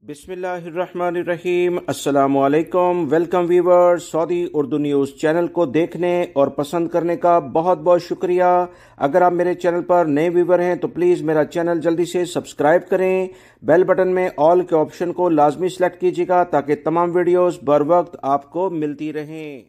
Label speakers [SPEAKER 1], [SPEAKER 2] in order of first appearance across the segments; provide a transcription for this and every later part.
[SPEAKER 1] बिस्मिल्लाहिर्रहमानिर्रहीम। अस्सलामु अलैकुम। Welcome viewers, Saudi Urdu news channel को देखने और पसंद करने का बहुत बहुत शुक्रिया। अगर आप मेरे चैनल पर नए व्यूवर हैं तो प्लीज़ मेरा चैनल जल्दी से सब्सक्राइब करें। बेल बटन में ऑल के ऑप्शन को लाजमी सेलेक्ट कीजिएगा ताकि तमाम वीडियोस बर वक्त आपको मिलती रहें।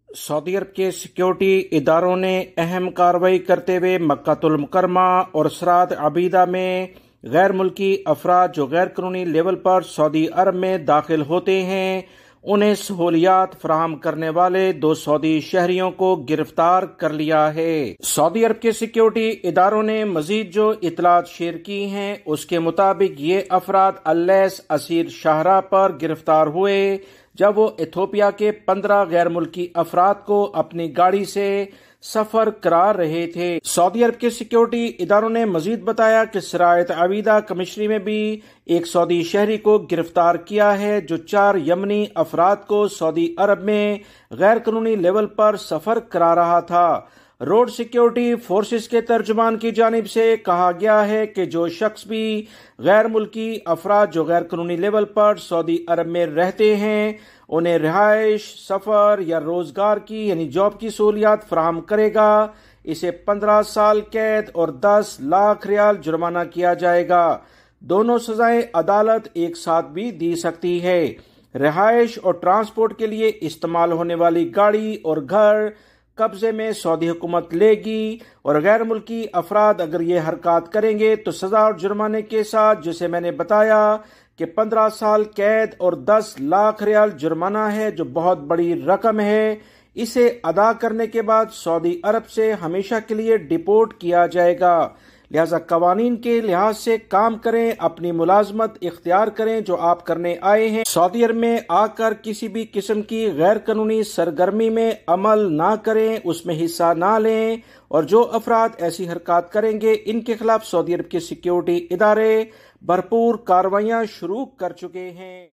[SPEAKER 1] सऊदी अरब के सिक्योरिटी इदारों ने अहम कार्रवाई करते हुए मक्कातुल मुकरमा और सरात अबीदा में गैर मुल्की अफराद जो गैर कानूनी लेवल पर सऊदी अरब में दाखिल होते हैं उन्हें सहूलियात फराहम करने वाले 2 सऊदी शहरियों को गिरफ्तार कर लिया है। सऊदी अरब के सिक्योरिटी इदारों ने मजीद जो इतलात शेयर की हैं उसके मुताबिक ये अफराद अल्लैस असीर शाहरा पर गिरफ्तार हुए जब वो इथोपिया के 15 गैर मुल्की अफराद को अपनी गाड़ी से सफर करा रहे थे। सऊदी अरब के सिक्योरिटी इदारों ने मजीद बताया कि सरायत अबीदा कमिश्नरी में भी एक सऊदी शहरी को गिरफ्तार किया है जो 4 यमनी अफराद को सऊदी अरब में गैर कानूनी लेवल पर सफर करा रहा था। रोड सिक्योरिटी फोर्सेस के तर्जुमान की जानिब से कहा गया है कि जो शख्स भी गैर मुल्की अफराद जो गैर कानूनी लेवल पर सऊदी अरब में रहते हैं उन्हें रिहाइश, सफर या रोजगार की यानी जॉब की सहूलियात फराहम करेगा, इसे 15 साल कैद और 10 लाख रियाल जुर्माना किया जाएगा। दोनों सजाएं अदालत एक साथ भी दी सकती है। रिहाइश और ट्रांसपोर्ट के लिए इस्तेमाल होने वाली गाड़ी और घर कब्जे में सऊदी हुकूमत लेगी और गैर मुल्की अफराद अगर ये हरकत करेंगे तो सजा और जुर्माने के साथ, जिसे मैंने बताया कि 15 साल कैद और 10 लाख रियाल जुर्माना है जो बहुत बड़ी रकम है, इसे अदा करने के बाद सऊदी अरब से हमेशा के लिए डिपोर्ट किया जाएगा। लिहाजा कवानीन के लिहाज से काम करें, अपनी मुलाजमत इख्तियार करें जो आप करने आए हैं। सऊदी अरब में आकर किसी भी किस्म की गैर कानूनी सरगर्मी में अमल ना करें, उसमें हिस्सा ना लें और जो अफराद ऐसी हरकत करेंगे इनके खिलाफ सऊदी अरब के सिक्योरिटी इदारे भरपूर कार्रवाइयां शुरू कर चुके हैं।